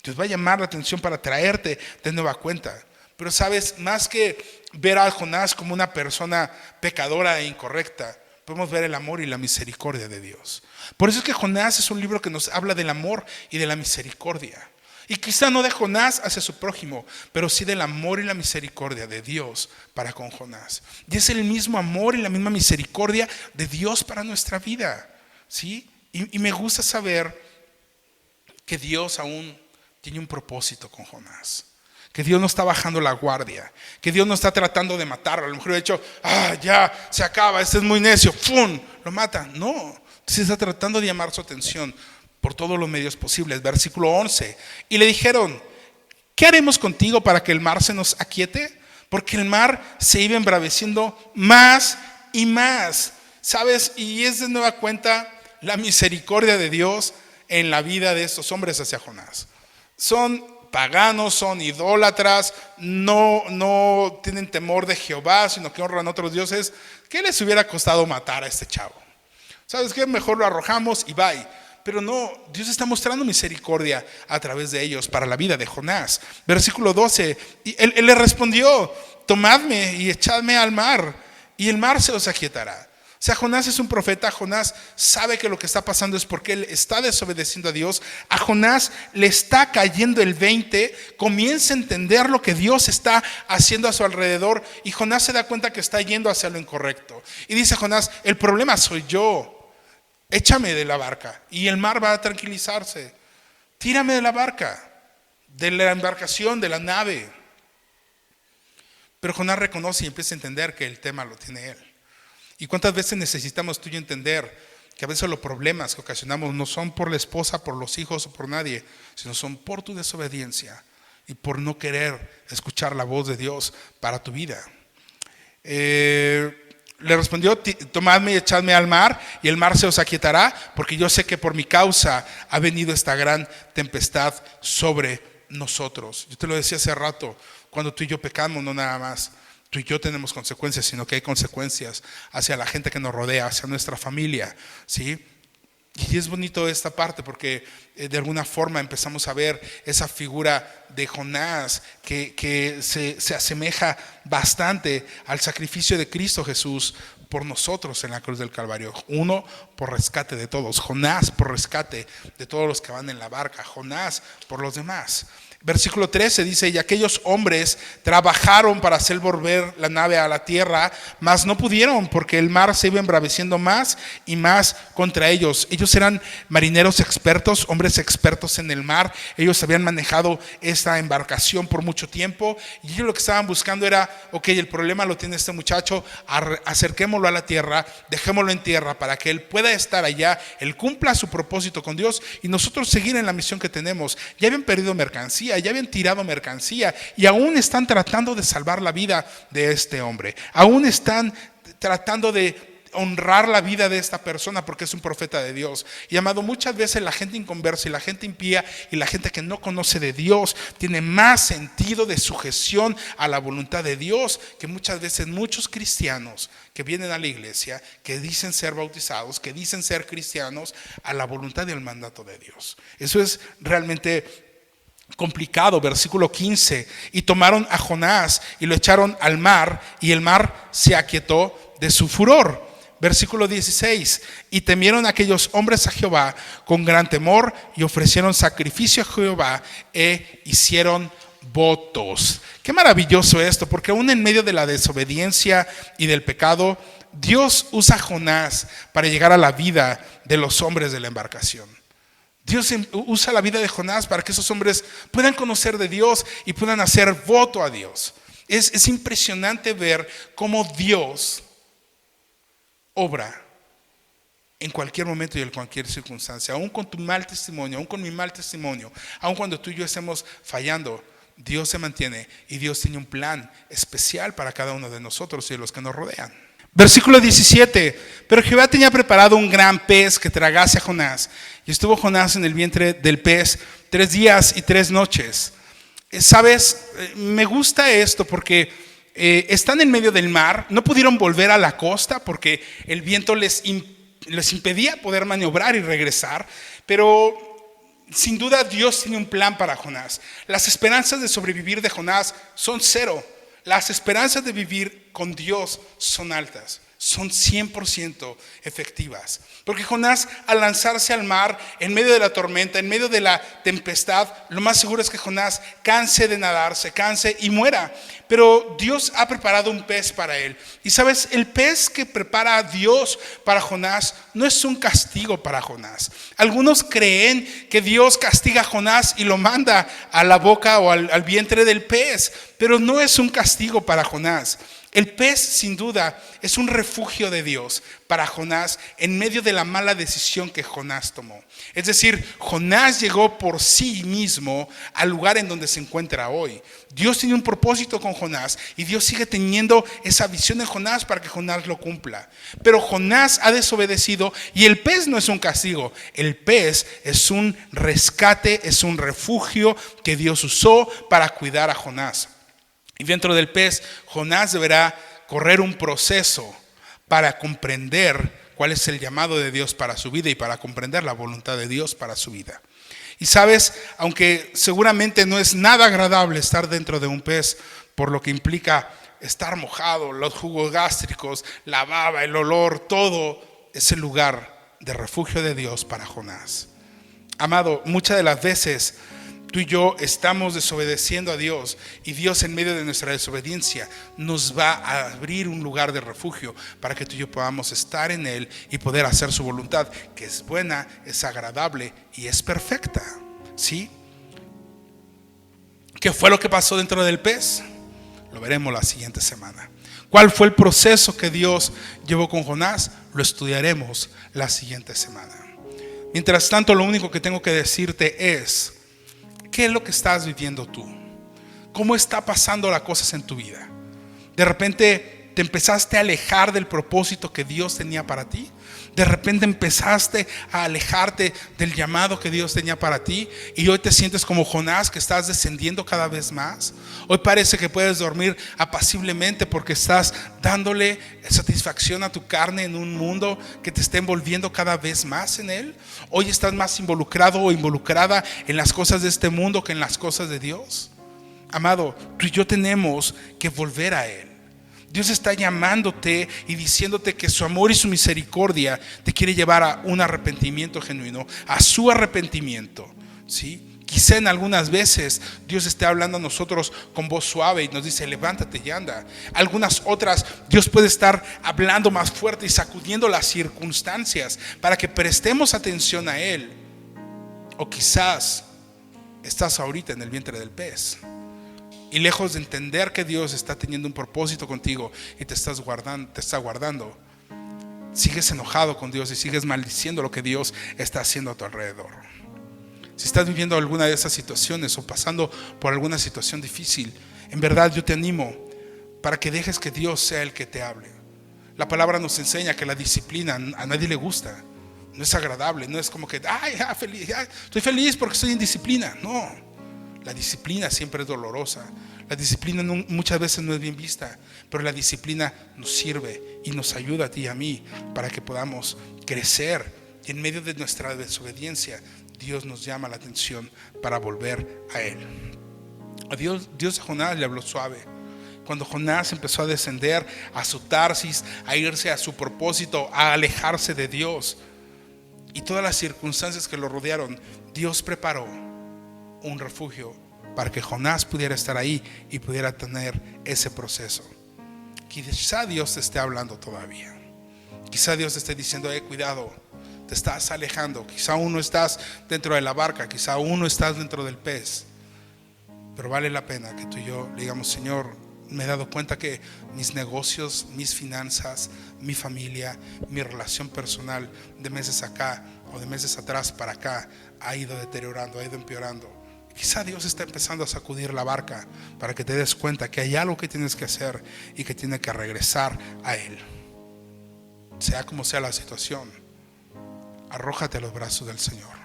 Dios va a llamar la atención para traerte de nueva cuenta. Pero sabes, más que ver a Jonás como una persona pecadora e incorrecta, podemos ver el amor y la misericordia de Dios. Por eso es que Jonás es un libro que nos habla del amor y de la misericordia. Y quizá no de Jonás hacia su prójimo, pero sí del amor y la misericordia de Dios para con Jonás. Y es el mismo amor y la misma misericordia de Dios para nuestra vida, ¿sí? Y me gusta saber que Dios aún tiene un propósito con Jonás. Que Dios no está bajando la guardia, que Dios no está tratando de matarlo. A lo mejor ha dicho: ya, se acaba, este es muy necio, ¡fum!, lo mata. No, se está tratando de llamar su atención por todos los medios posibles. Versículo 11: y le dijeron: ¿qué haremos contigo para que el mar se nos aquiete? Porque el mar se iba embraveciendo más y más. ¿Sabes? Y es de nueva cuenta la misericordia de Dios en la vida de estos hombres hacia Jonás. Son paganos, son idólatras, no tienen temor de Jehová, sino que honran a otros dioses. ¿Qué les hubiera costado matar a este chavo? ¿Sabes qué? Mejor lo arrojamos y bye. Pero no, Dios está mostrando misericordia a través de ellos para la vida de Jonás. Versículo 12, y él le respondió: tomadme y echadme al mar, y el mar se os aquietará. O sea, Jonás es un profeta. Jonás sabe que lo que está pasando es porque él está desobedeciendo a Dios. A Jonás le está cayendo el 20, comienza a entender lo que Dios está haciendo a su alrededor, y Jonás se da cuenta que está yendo hacia lo incorrecto. Y dice Jonás: el problema soy yo. Échame de la barca y el mar va a tranquilizarse. Tírame de la barca, de la embarcación, de la nave. Pero Jonás reconoce y empieza a entender que el tema lo tiene él. ¿Y cuántas veces necesitamos tú y yo entender que a veces los problemas que ocasionamos no son por la esposa, por los hijos o por nadie, sino son por tu desobediencia y por no querer escuchar la voz de Dios para tu vida? Le respondió: tomadme y echadme al mar, y el mar se os aquietará, porque yo sé que por mi causa ha venido esta gran tempestad sobre nosotros. Yo te lo decía hace rato, cuando tú y yo pecamos, no nada más tú y yo tenemos consecuencias, sino que hay consecuencias hacia la gente que nos rodea, hacia nuestra familia, ¿sí? Y es bonito esta parte porque de alguna forma empezamos a ver esa figura de Jonás que se asemeja bastante al sacrificio de Cristo Jesús por nosotros en la cruz del Calvario. Uno por rescate de todos, Jonás por rescate de todos los que van en la barca, Jonás por los demás. Versículo 13 dice: y aquellos hombres trabajaron para hacer volver la nave a la tierra, mas no pudieron, porque el mar se iba embraveciendo más y más contra ellos. Ellos eran marineros expertos, hombres expertos en el mar. Ellos habían manejado esta embarcación por mucho tiempo, y ellos lo que estaban buscando era: ok, el problema lo tiene este muchacho, acerquémoslo a la tierra, dejémoslo en tierra para que él pueda estar allá, él cumpla su propósito con Dios y nosotros seguir en la misión que tenemos. Ya habían perdido mercancía, ya habían tirado mercancía, y aún están tratando de salvar la vida de este hombre. Aún están tratando de honrar la vida de esta persona porque es un profeta de Dios. Y amado, muchas veces la gente inconversa y la gente impía y la gente que no conoce de Dios tiene más sentido de sujeción a la voluntad de Dios que muchas veces muchos cristianos que vienen a la iglesia, que dicen ser bautizados, que dicen ser cristianos, a la voluntad y al mandato de Dios. Eso es realmente complicado. Versículo 15: y tomaron a Jonás y lo echaron al mar, y el mar se aquietó de su furor. Versículo 16: y temieron aquellos hombres a Jehová con gran temor, y ofrecieron sacrificio a Jehová e hicieron votos. Qué maravilloso esto, porque aún en medio de la desobediencia y del pecado, Dios usa a Jonás para llegar a la vida de los hombres de la embarcación. Dios usa la vida de Jonás para que esos hombres puedan conocer de Dios y puedan hacer voto a Dios. Es impresionante ver cómo Dios obra en cualquier momento y en cualquier circunstancia. Aún con tu mal testimonio, aún con mi mal testimonio, aún cuando tú y yo estemos fallando, Dios se mantiene y Dios tiene un plan especial para cada uno de nosotros y de los que nos rodean. Versículo 17: pero Jehová tenía preparado un gran pez que tragase a Jonás, y estuvo Jonás en el vientre del pez 3 días y 3 noches. Sabes, me gusta esto porque están en medio del mar, no pudieron volver a la costa porque el viento les impedía poder maniobrar y regresar, pero sin duda Dios tiene un plan para Jonás. Las esperanzas de sobrevivir de Jonás son 0. Las esperanzas de vivir con Dios son altas, son 100% efectivas. Porque Jonás, al lanzarse al mar, en medio de la tormenta, en medio de la tempestad, lo más seguro es que Jonás canse de nadar, se canse y muera. Pero Dios ha preparado un pez para él. Y sabes, el pez que prepara Dios para Jonás no es un castigo para Jonás. Algunos creen que Dios castiga a Jonás y lo manda a la boca o al vientre del pez, pero no es un castigo para Jonás. El pez, sin duda, es un refugio de Dios para Jonás en medio de la mala decisión que Jonás tomó. Es decir, Jonás llegó por sí mismo al lugar en donde se encuentra hoy. Dios tiene un propósito con Jonás y Dios sigue teniendo esa visión de Jonás para que Jonás lo cumpla. Pero Jonás ha desobedecido y el pez no es un castigo. El pez es un rescate, es un refugio que Dios usó para cuidar a Jonás. Y dentro del pez, Jonás deberá correr un proceso para comprender cuál es el llamado de Dios para su vida y para comprender la voluntad de Dios para su vida. Y sabes, aunque seguramente no es nada agradable estar dentro de un pez, por lo que implica estar mojado, los jugos gástricos, la baba, el olor, todo es el lugar de refugio de Dios para Jonás. Amado, muchas de las veces tú y yo estamos desobedeciendo a Dios y Dios en medio de nuestra desobediencia nos va a abrir un lugar de refugio para que tú y yo podamos estar en Él y poder hacer su voluntad, que es buena, es agradable y es perfecta. ¿Sí? ¿Qué fue lo que pasó dentro del pez? Lo veremos la siguiente semana. ¿Cuál fue el proceso que Dios llevó con Jonás? Lo estudiaremos la siguiente semana. Mientras tanto, lo único que tengo que decirte es: ¿qué es lo que estás viviendo tú? ¿Cómo está pasando las cosas en tu vida? De repente te empezaste a alejar del propósito que Dios tenía para ti. De repente empezaste a alejarte del llamado que Dios tenía para ti, y hoy te sientes como Jonás, que estás descendiendo cada vez más. Hoy parece que puedes dormir apaciblemente porque estás dándole satisfacción a tu carne en un mundo que te está envolviendo cada vez más en él. Hoy estás más involucrado o involucrada en las cosas de este mundo que en las cosas de Dios. Amado, tú y yo tenemos que volver a Él. Dios está llamándote y diciéndote que su amor y su misericordia te quiere llevar a un arrepentimiento genuino, a su arrepentimiento, ¿sí? Quizá en algunas veces Dios esté hablando a nosotros con voz suave y nos dice: levántate y anda. Algunas otras Dios puede estar hablando más fuerte y sacudiendo las circunstancias para que prestemos atención a Él. O quizás estás ahorita en el vientre del pez, y lejos de entender que Dios está teniendo un propósito contigo y te está guardando, sigues enojado con Dios y sigues maldiciendo lo que Dios está haciendo a tu alrededor. Si estás viviendo alguna de esas situaciones o pasando por alguna situación difícil, en verdad yo te animo para que dejes que Dios sea el que te hable. La palabra nos enseña que la disciplina a nadie le gusta, no es agradable, no es como que estoy feliz porque estoy en disciplina. No. La disciplina siempre es dolorosa. La disciplina muchas veces no es bien vista, pero la disciplina nos sirve y nos ayuda a ti y a mí para que podamos crecer. Y en medio de nuestra desobediencia, Dios nos llama la atención para volver a Él. A Dios a Jonás le habló suave. Cuando Jonás empezó a descender a su Tarsis, a irse a su propósito, a alejarse de Dios y todas las circunstancias que lo rodearon, Dios preparó un refugio para que Jonás pudiera estar ahí y pudiera tener ese proceso. Quizá Dios te esté hablando todavía. Quizá Dios te esté diciendo: cuidado, te estás alejando. Quizá aún no estás dentro de la barca, quizá aún no estás dentro del pez, pero vale la pena que tú y yo le digamos: Señor, me he dado cuenta que mis negocios, mis finanzas, mi familia, mi relación personal de meses acá o de meses atrás para acá ha ido deteriorando, ha ido empeorando. Quizá Dios está empezando a sacudir la barca para que te des cuenta que hay algo que tienes que hacer y que tienes que regresar a Él. Sea como sea la situación, arrójate a los brazos del Señor.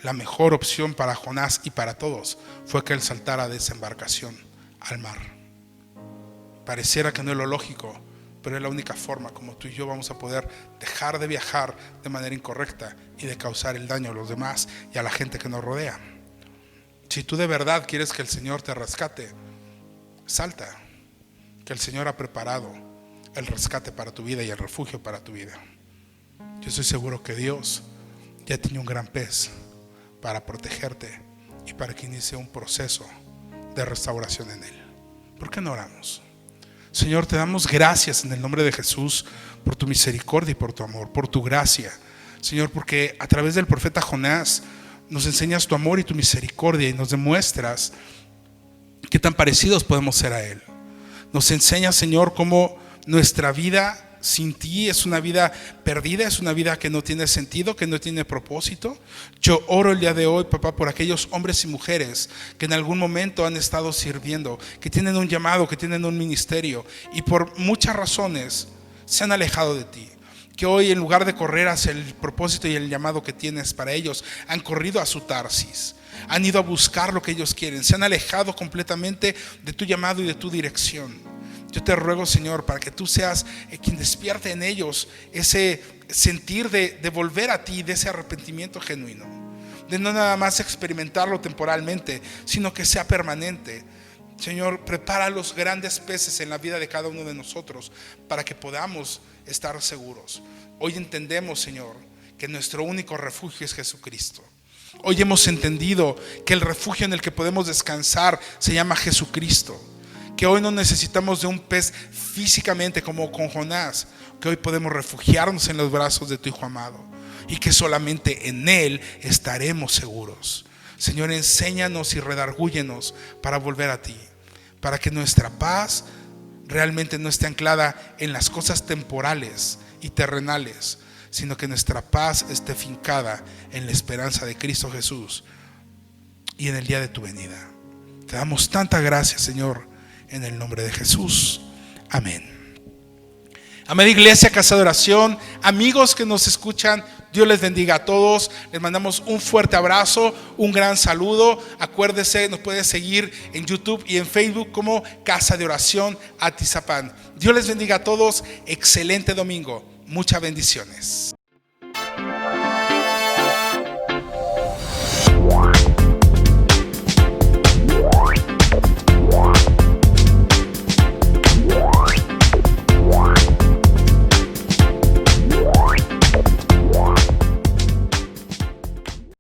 La mejor opción para Jonás y para todos fue que él saltara de esa embarcación al mar. Pareciera que no es lo lógico, pero es la única forma como tú y yo vamos a poder dejar de viajar de manera incorrecta y de causar el daño a los demás y a la gente que nos rodea. Si tú de verdad quieres que el Señor te rescate, salta, que el Señor ha preparado el rescate para tu vida y el refugio para tu vida. Yo estoy seguro que Dios ya tiene un gran pez para protegerte y para que inicie un proceso de restauración en Él. ¿Por qué no oramos? Señor, te damos gracias en el nombre de Jesús por tu misericordia y por tu amor, por tu gracia. Señor, porque a través del profeta Jonás nos enseñas tu amor y tu misericordia y nos demuestras qué tan parecidos podemos ser a Él. Nos enseñas, Señor, cómo nuestra vida sin ti es una vida perdida, es una vida que no tiene sentido, que no tiene propósito. Yo oro el día de hoy, papá, por aquellos hombres y mujeres que en algún momento han estado sirviendo, que tienen un llamado, que tienen un ministerio y por muchas razones se han alejado de ti. Que hoy, en lugar de correr hacia el propósito y el llamado que tienes para ellos, han corrido a su Tarsis, han ido a buscar lo que ellos quieren, se han alejado completamente de tu llamado y de tu dirección. Yo te ruego, Señor, para que tú seas quien despierte en ellos ese sentir de volver a ti, de ese arrepentimiento genuino, de no nada más experimentarlo temporalmente, sino que sea permanente. Señor, prepara los grandes peces en la vida de cada uno de nosotros para que podamos estar seguros. Hoy entendemos, Señor, que nuestro único refugio es Jesucristo. Hoy hemos entendido que el refugio en el que podemos descansar se llama Jesucristo. Que hoy no necesitamos de un pez físicamente como con Jonás, que hoy podemos refugiarnos en los brazos de tu Hijo amado y que solamente en Él estaremos seguros. Señor, enséñanos y redargúyenos para volver a ti, para que nuestra paz realmente no esté anclada en las cosas temporales y terrenales, sino que nuestra paz esté fincada en la esperanza de Cristo Jesús y en el día de tu venida. Te damos tanta gracia, Señor, en el nombre de Jesús. Amén. Amada Iglesia, Casa de Oración, amigos que nos escuchan, Dios les bendiga a todos. Les mandamos un fuerte abrazo, un gran saludo. Acuérdese, nos puede seguir en YouTube y en Facebook como Casa de Oración Atizapán. Dios les bendiga a todos. Excelente domingo. Muchas bendiciones.